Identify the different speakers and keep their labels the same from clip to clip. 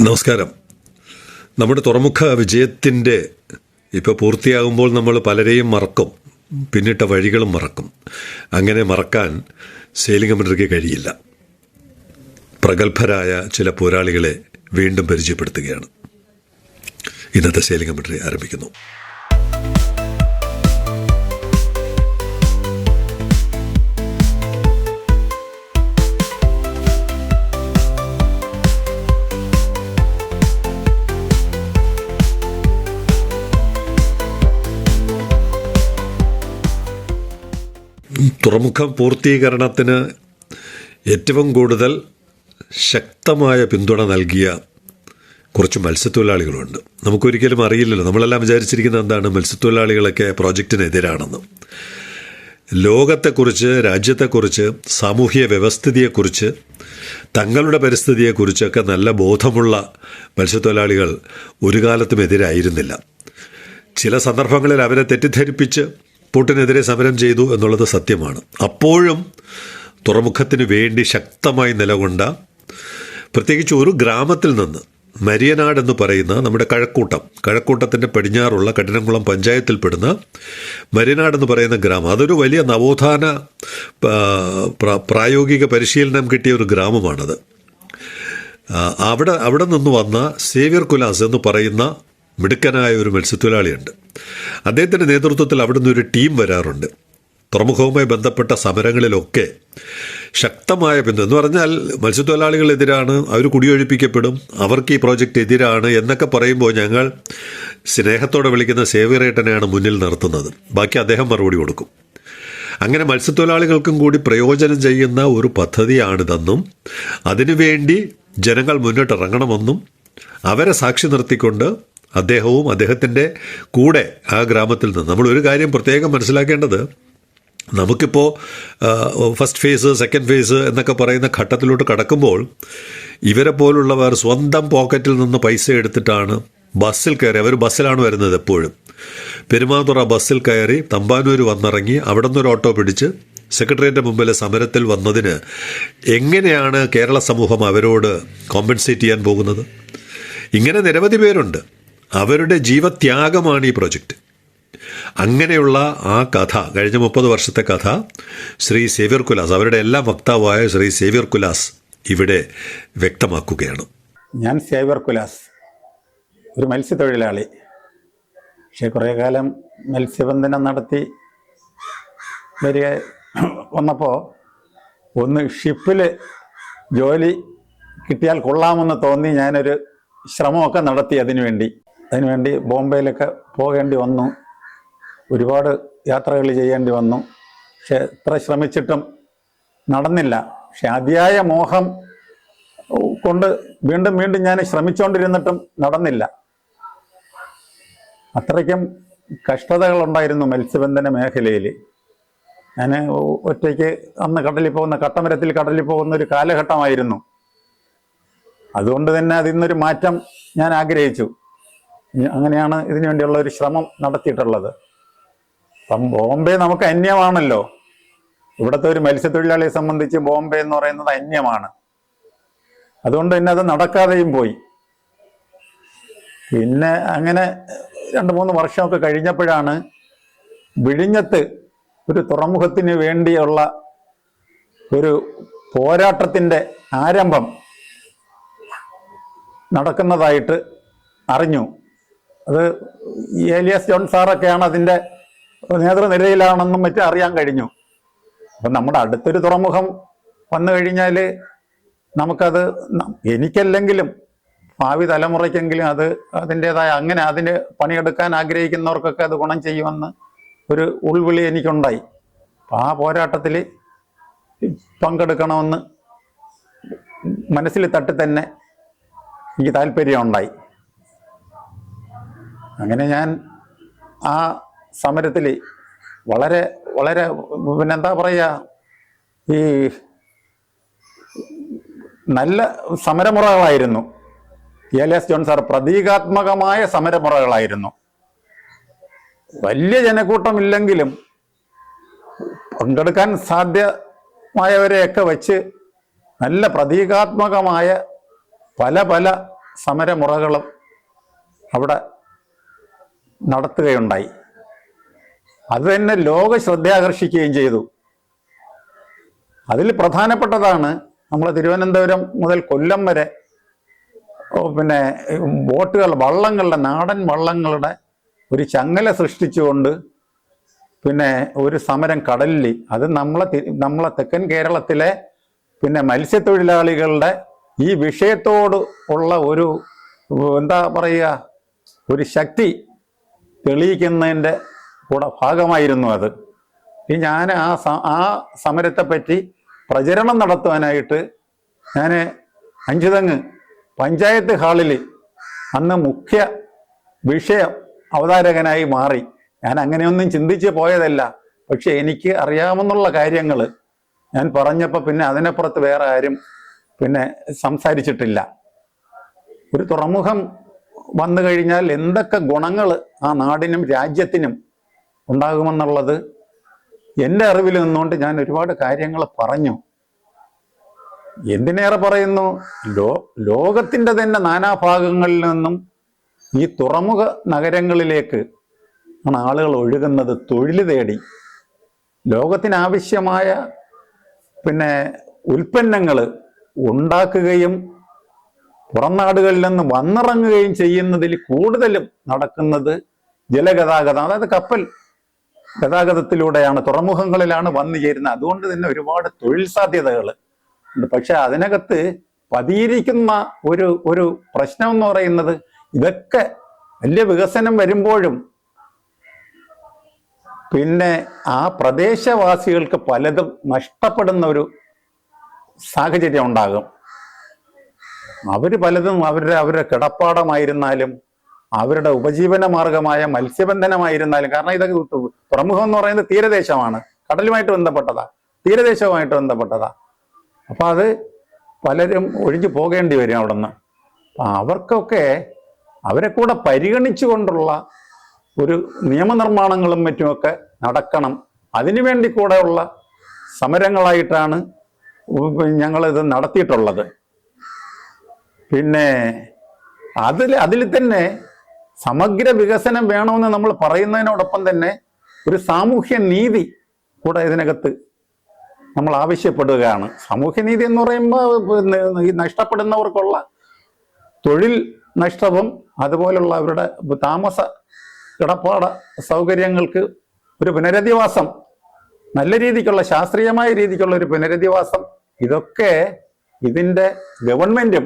Speaker 1: നമസ്കാരം. നമ്മുടെ തുറമുഖ വിജയത്തിൻ്റെ ഇപ്പോൾ പൂർത്തിയാകുമ്പോൾ നമ്മൾ പലരെയും മറക്കും, പിന്നിട്ട വഴികളും മറക്കും. അങ്ങനെ മറക്കാൻ സെയിലിംഗ് കമൻട്രിക്ക് കഴിയില്ല. പ്രഗത്ഭരായ ചില പോരാളികളെ വീണ്ടും പരിചയപ്പെടുത്തുകയാണ്. ഇന്നത്തെ സെയിലിംഗ് കമൻട്രി ആരംഭിക്കുന്നു. തുറമുഖ പൂർത്തീകരണത്തിന് ഏറ്റവും കൂടുതൽ ശക്തമായ പിന്തുണ നൽകിയ കുറച്ച് മത്സ്യത്തൊഴിലാളികളുണ്ട്. നമുക്കൊരിക്കലും അറിയില്ലല്ലോ, നമ്മളെല്ലാം വിചാരിച്ചിരിക്കുന്നത് എന്താണ്, മത്സ്യത്തൊഴിലാളികളൊക്കെ പ്രോജക്റ്റിനെതിരാണെന്ന്. ലോകത്തെക്കുറിച്ച്, രാജ്യത്തെക്കുറിച്ച്, സാമൂഹ്യ വ്യവസ്ഥിതിയെക്കുറിച്ച്, തങ്ങളുടെ പരിസ്ഥിതിയെക്കുറിച്ചൊക്കെ നല്ല ബോധമുള്ള മത്സ്യത്തൊഴിലാളികൾ ഒരു കാലത്തും എതിരായിരുന്നില്ല. ചില സന്ദർഭങ്ങളിൽ അവരെ തെറ്റിദ്ധരിപ്പിച്ച് പൂട്ടിനെതിരെ സമരം ചെയ്തു എന്നുള്ളത് സത്യമാണ്. അപ്പോഴും തുറമുഖത്തിന് വേണ്ടി ശക്തമായി നിലകൊണ്ട, പ്രത്യേകിച്ച് ഒരു ഗ്രാമത്തിൽ നിന്ന്, മരിയനാട് എന്ന് പറയുന്ന നമ്മുടെ കഴക്കൂട്ടത്തിൻ്റെ പടിഞ്ഞാറുള്ള കഠിനംകുളം പഞ്ചായത്തിൽപ്പെടുന്ന മരിയനാട് എന്ന് പറയുന്ന ഗ്രാമം, അതൊരു വലിയ നവോത്ഥാന പ്രായോഗിക പരിശീലനം കിട്ടിയ ഒരു ഗ്രാമമാണത്. അവിടെ നിന്ന് വന്ന സേവ്യർ കുലാസ് എന്ന് പറയുന്ന മിടുക്കനായ ഒരു മത്സ്യത്തൊഴിലാളിയുണ്ട്. അദ്ദേഹത്തിൻ്റെ നേതൃത്വത്തിൽ അവിടെ നിന്നൊരു ടീം വരാറുണ്ട്. തുറമുഖവുമായി ബന്ധപ്പെട്ട സമരങ്ങളിലൊക്കെ ശക്തമായ പിന്തുണ എന്ന് പറഞ്ഞാൽ മത്സ്യത്തൊഴിലാളികളെതിരാണ്, അവർ കുടിയൊഴിപ്പിക്കപ്പെടും, അവർക്ക് ഈ പ്രോജക്റ്റ് എതിരാണ് എന്നൊക്കെ പറയുമ്പോൾ ഞങ്ങൾ സ്നേഹത്തോടെ വിളിക്കുന്ന സേവ്യറേട്ടനെയാണ് മുന്നിൽ നിർത്തുന്നത്. ബാക്കി അദ്ദേഹം മറുപടി കൊടുക്കും. അങ്ങനെ മത്സ്യത്തൊഴിലാളികൾക്കും കൂടി പ്രയോജനം ചെയ്യുന്ന ഒരു പദ്ധതിയാണിതെന്നും അതിനുവേണ്ടി ജനങ്ങൾ മുന്നിട്ടിറങ്ങണമെന്നും അവരെ സാക്ഷി നിർത്തിക്കൊണ്ട് അദ്ദേഹവും അദ്ദേഹത്തിൻ്റെ കൂടെ ആ ഗ്രാമത്തിൽ നിന്ന്, നമ്മളൊരു കാര്യം പ്രത്യേകം മനസ്സിലാക്കേണ്ടത്, നമുക്കിപ്പോൾ ഫസ്റ്റ് ഫേസ്, സെക്കൻഡ് ഫേസ് എന്നൊക്കെ പറയുന്ന ഘട്ടത്തിലോട്ട് കടക്കുമ്പോൾ ഇവരെ പോലുള്ളവർ സ്വന്തം പോക്കറ്റിൽ നിന്ന് പൈസ എടുത്തിട്ടാണ് ബസ്സിൽ കയറി, അവർ ബസ്സിലാണ് വരുന്നത് എപ്പോഴും, പെരുമാതുറ ബസ്സിൽ കയറി തമ്പാനൂർ വന്നിറങ്ങി അവിടെ നിന്നൊരു ഓട്ടോ പിടിച്ച് സെക്രട്ടേറിയറ്റിൻ്റെ മുമ്പിലെ സമരത്തിൽ വന്നതിന് എങ്ങനെയാണ് കേരള സമൂഹം അവരോട് കോമ്പൻസേറ്റ് ചെയ്യാൻ പോകുന്നത്? ഇങ്ങനെ നിരവധി പേരുണ്ട്. അവരുടെ ജീവത്യാഗമാണ് ഈ പ്രൊജക്റ്റ്. അങ്ങനെയുള്ള ആ കഥ, കഴിഞ്ഞ 30 വർഷത്തെ കഥ ശ്രീ സേവ്യർ കുലാസ്, അവരുടെ എല്ലാം വക്താവായ ശ്രീ സേവ്യർ കുലാസ് ഇവിടെ വ്യക്തമാക്കുകയാണ്.
Speaker 2: ഞാൻ സേവ്യർ കുലാസ്, ഒരു മത്സ്യത്തൊഴിലാളി. പക്ഷേ കുറേ കാലം മത്സ്യബന്ധനം നടത്തി വന്നപ്പോൾ ഒന്ന് ഷിപ്പിൽ ജോലി കിട്ടിയാൽ കൊള്ളാമെന്ന് തോന്നി ഞാനൊരു ശ്രമമൊക്കെ നടത്തി. അതിനുവേണ്ടി ബോംബെയിലൊക്കെ പോകേണ്ടി വന്നു, ഒരുപാട് യാത്രകൾ ചെയ്യേണ്ടി വന്നു. പക്ഷെ എത്ര ശ്രമിച്ചിട്ടും നടന്നില്ല. പക്ഷെ അതിയായ മോഹം കൊണ്ട് വീണ്ടും ഞാൻ ശ്രമിച്ചുകൊണ്ടിരുന്നിട്ടും നടന്നില്ല. അത്രയ്ക്കും കഷ്ടതകളുണ്ടായിരുന്നു മത്സ്യബന്ധന മേഖലയിൽ. ഞാൻ ഒറ്റയ്ക്ക് അന്ന് കട്ടമരത്തിൽ കടലിൽ പോകുന്ന ഒരു കാലഘട്ടമായിരുന്നു. അതുകൊണ്ട് തന്നെ അതിൽ നിന്നൊരു മാറ്റം ഞാൻ ആഗ്രഹിച്ചു. അങ്ങനെയാണ് ഇതിനു വേണ്ടിയുള്ള ഒരു ശ്രമം നടത്തിയിട്ടുള്ളത്. അപ്പം ബോംബെ നമുക്ക് അന്യമാണല്ലോ. ഇവിടുത്തെ ഒരു മത്സ്യത്തൊഴിലാളിയെ സംബന്ധിച്ച് ബോംബെ എന്ന് പറയുന്നത് അന്യമാണ്. അതുകൊണ്ട് തന്നെ അത് നടക്കാതെയും പോയി. പിന്നെ അങ്ങനെ 2-3 വർഷമൊക്കെ കഴിഞ്ഞപ്പോഴാണ് വിഴിഞ്ഞത്ത് ഒരു തുറമുഖത്തിന് വേണ്ടിയുള്ള ഒരു പോരാട്ടത്തിൻ്റെ ആരംഭം നടക്കുന്നതായിട്ട് അറിഞ്ഞു. അത് ഏലിയാസ് ജോൺ സാറൊക്കെയാണ് അതിൻ്റെ നേതൃനിരയിലാണെന്നും മറ്റും അറിയാൻ കഴിഞ്ഞു. അപ്പം നമ്മുടെ അടുത്തൊരു തുറമുഖം വന്നു കഴിഞ്ഞാൽ നമുക്കത്, എനിക്കല്ലെങ്കിലും ഭാവി തലമുറയ്ക്കെങ്കിലും അത് അതിൻ്റേതായ, അങ്ങനെ അതിന് പണിയെടുക്കാൻ ആഗ്രഹിക്കുന്നവർക്കൊക്കെ അത് ഗുണം ചെയ്യുമെന്ന് ഒരു ഉൾവിളി എനിക്കുണ്ടായി. അപ്പം ആ പോരാട്ടത്തിൽ പങ്കെടുക്കണമെന്ന് മനസ്സിൽ തട്ടി തന്നെ എനിക്ക് താല്പര്യമുണ്ടായി. അങ്ങനെ ഞാൻ ആ സമരത്തിൽ വളരെ പിന്നെന്താ പറയുക, ഈ നല്ല സമരമുറകളായിരുന്നു. ഏലിയാസ് ജോൺ സാർ പ്രതീകാത്മകമായ സമരമുറകളായിരുന്നു. വലിയ ജനക്കൂട്ടമില്ലെങ്കിലും പങ്കെടുക്കാൻ സാധ്യമായവരെയൊക്കെ വെച്ച് നല്ല പ്രതീകാത്മകമായ പല സമരമുറകളും അവിടെ നടത്തുകയുണ്ടായി. അത് തന്നെ ലോക ശ്രദ്ധയാകർഷിക്കുകയും ചെയ്തു. അതിൽ പ്രധാനപ്പെട്ടതാണ് നമ്മൾ തിരുവനന്തപുരം മുതൽ കൊല്ലം വരെ പിന്നെ ബോട്ടുകൾ, വള്ളങ്ങളുടെ, നാടൻ വള്ളങ്ങളുടെ ഒരു ചങ്ങല സൃഷ്ടിച്ചുകൊണ്ട് പിന്നെ ഒരു സമരം കടലിൽ, അത് നമ്മളെ തെക്കൻ കേരളത്തിലെ പിന്നെ മത്സ്യത്തൊഴിലാളികളുടെ ഈ വിഷയത്തോട് ഉള്ള ഒരു എന്താ പറയുക, ഒരു ശക്തി തെളിയിക്കുന്നതിൻ്റെ കൂടെ ഭാഗമായിരുന്നു അത്. ഞാൻ ആ സമരത്തെപ്പറ്റി പ്രചരണം നടത്തുവാനായിട്ട് ഞാൻ അഞ്ചുതെങ്ങ് പഞ്ചായത്ത് ഹാളിൽ അന്ന് മുഖ്യ വിഷയം അവതാരകനായി മാറി. ഞാൻ അങ്ങനെയൊന്നും ചിന്തിച്ച് പോയതല്ല, പക്ഷെ എനിക്ക് അറിയാമെന്നുള്ള കാര്യങ്ങൾ ഞാൻ പറഞ്ഞപ്പോൾ പിന്നെ അതിനപ്പുറത്ത് വേറെ ആരും പിന്നെ സംസാരിച്ചിട്ടില്ല. ഒരു തുറമുഖം വന്നു കഴിഞ്ഞാൽ എന്തൊക്കെ ഗുണങ്ങൾ ആ നാടിനും രാജ്യത്തിനും ഉണ്ടാകുമെന്നുള്ളത് എൻ്റെ അറിവിൽ നിന്നുകൊണ്ട് ഞാൻ ഒരുപാട് കാര്യങ്ങൾ പറഞ്ഞു. എന്തിനേറെ പറയുന്നു, ലോകത്തിൻ്റെ തന്നെ നാനാഭാഗങ്ങളിൽ നിന്നും ഈ തുറമുഖ നഗരങ്ങളിലേക്ക് ആണ് ആളുകൾ ഒഴുകുന്നത് തൊഴിൽ തേടി. ലോകത്തിനാവശ്യമായ പിന്നെ ഉൽപ്പന്നങ്ങൾ ഉണ്ടാക്കുകയും പുറം നാടുകളിൽ നിന്ന് വന്നിറങ്ങുകയും ചെയ്യുന്നതിൽ കൂടുതലും നടക്കുന്നത് ജലഗതാഗതം, അതായത് കപ്പൽ ഗതാഗതത്തിലൂടെയാണ്, തുറമുഖങ്ങളിലാണ് വന്നു ചേരുന്നത്. അതുകൊണ്ട് തന്നെ ഒരുപാട് തൊഴിൽ സാധ്യതകൾ ഉണ്ട്. പക്ഷെ അതിനകത്ത് പതിയിരിക്കുന്ന ഒരു പ്രശ്നം എന്ന് പറയുന്നത്, ഇതൊക്കെ വലിയ വികസനം വരുമ്പോഴും പിന്നെ ആ പ്രദേശവാസികൾക്ക് പലതും നഷ്ടപ്പെടുന്ന ഒരു സാഹചര്യം ഉണ്ടാകും. പലതും അവരുടെ കിടപ്പാടമായിരുന്നാലും അവരുടെ ഉപജീവന മാർഗമായ മത്സ്യബന്ധനമായിരുന്നാലും, കാരണം ഇതൊക്കെ തുറമുഖം എന്ന് പറയുന്നത് തീരദേശമാണ്, കടലുമായിട്ട് തീരദേശവുമായിട്ട് ബന്ധപ്പെട്ടതാ. അപ്പൊ അത് പലരും ഒഴിഞ്ഞു പോകേണ്ടി വരും അവിടെ നിന്ന്. അവർക്കൊക്കെ അവരെ കൂടെ പരിഗണിച്ചുകൊണ്ടുള്ള ഒരു നിയമനിർമ്മാണങ്ങളും മറ്റുമൊക്കെ നടക്കണം. അതിനുവേണ്ടി കൂടെയുള്ള സമരങ്ങളായിട്ടാണ് ഞങ്ങളിത് നടത്തിയിട്ടുള്ളത്. പിന്നെ അതിൽ തന്നെ സമഗ്ര വികസനം വേണമെന്ന് നമ്മൾ പറയുന്നതിനോടൊപ്പം തന്നെ ഒരു സാമൂഹ്യ നീതി കൂടെ ഇതിനകത്ത് നമ്മൾ ആവശ്യപ്പെടുകയാണ്. സാമൂഹ്യനീതി എന്ന് പറയുമ്പോൾ ഈ നഷ്ടപ്പെടുന്നവർക്കുള്ള തൊഴിൽ നഷ്ടവും അതുപോലുള്ള അവരുടെ താമസ കിടപ്പാട സൗകര്യങ്ങൾക്ക് ഒരു പുനരധിവാസം, നല്ല രീതിക്കുള്ള ശാസ്ത്രീയമായ രീതിക്കുള്ള ഒരു പുനരധിവാസം, ഇതൊക്കെ ഇതിൻ്റെ ഗവൺമെന്റും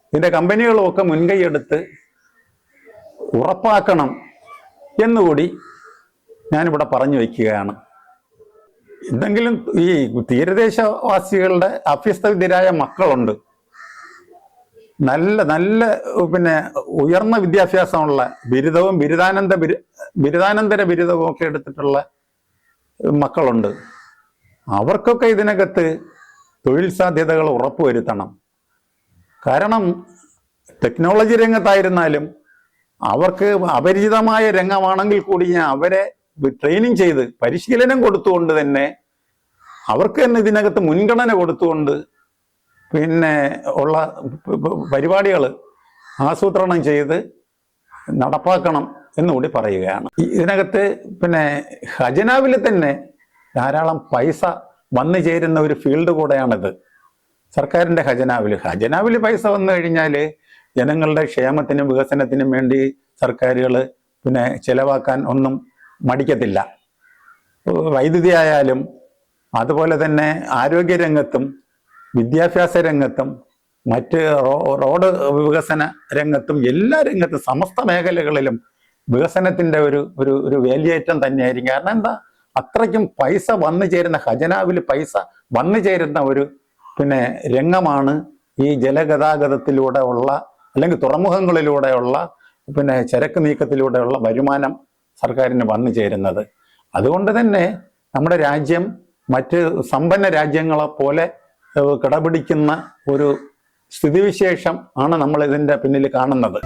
Speaker 2: ഇതിൻ്റെ കമ്പനികളും ഒക്കെ മുൻകൈയെടുത്ത് ഉറപ്പാക്കണം എന്നുകൂടി ഞാനിവിടെ പറഞ്ഞു വയ്ക്കുകയാണ്. എന്തെങ്കിലും ഈ തീരദേശവാസികളുടെ അഭ്യസ്തവിദ്യരായ മക്കളുണ്ട്, നല്ല പിന്നെ ഉയർന്ന വിദ്യാഭ്യാസമുള്ള ബിരുദവും ബിരുദാനന്തര ബിരുദവും ഒക്കെ എടുത്തിട്ടുള്ള മക്കളുണ്ട്. അവർക്കൊക്കെ ഇതിനകത്ത് തൊഴിൽ സാധ്യതകൾ ഉറപ്പുവരുത്തണം. കാരണം ടെക്നോളജി രംഗത്തായിരുന്നാലും അവർക്ക് അപരിചിതമായ രംഗമാണെങ്കിൽ കൂടി ഞാൻ അവരെ ട്രെയിനിങ് ചെയ്ത് പരിശീലനം കൊടുത്തുകൊണ്ട് തന്നെ അവർക്ക് തന്നെ ഇതിനകത്ത് മുൻഗണന കൊടുത്തുകൊണ്ട് പിന്നെ ഉള്ള പരിപാടികൾ ആസൂത്രണം ചെയ്ത് നടപ്പാക്കണം എന്നുകൂടി പറയുകയാണ്. ഇതിനകത്ത് പിന്നെ ഖജനാവിൽ തന്നെ ധാരാളം പൈസ വന്നു ചേരുന്ന ഒരു ഫീൽഡ് കൂടെയാണിത്. സർക്കാരിൻ്റെ ഖജനാവിൽ പൈസ വന്നു കഴിഞ്ഞാൽ ജനങ്ങളുടെ ക്ഷേമത്തിനും വികസനത്തിനും വേണ്ടി സർക്കാരുകൾ പിന്നെ ചെലവാക്കാൻ ഒന്നും മടിക്കത്തില്ല. വൈദ്യുതി ആയാലും അതുപോലെ തന്നെ ആരോഗ്യരംഗത്തും വിദ്യാഭ്യാസ രംഗത്തും മറ്റ് റോഡ് വികസന രംഗത്തും എല്ലാ രംഗത്തും സമസ്ത മേഖലകളിലും വികസനത്തിൻ്റെ ഒരു വേലിയേറ്റം തന്നെയായിരിക്കും. കാരണം എന്താ, അത്രയ്ക്കും പൈസ വന്നു ചേരുന്ന, ഖജനാവിൽ പൈസ വന്നു ചേരുന്ന ഒരു പിന്നെ രംഗമാണ് ഈ ജലഗതാഗതത്തിലൂടെ ഉള്ള അല്ലെങ്കിൽ തുറമുഖങ്ങളിലൂടെയുള്ള പിന്നെ ചരക്ക് നീക്കത്തിലൂടെയുള്ള വരുമാനം സർക്കാരിന് വന്നു ചേരുന്നത്. അതുകൊണ്ട് തന്നെ നമ്മുടെ രാജ്യം മറ്റ് സമ്പന്ന രാജ്യങ്ങളെ പോലെ കിടപിടിക്കുന്ന ഒരു സ്ഥിതിവിശേഷം ആണ് നമ്മൾ ഇതിൻ്റെ പിന്നിൽ കാണുന്നത്.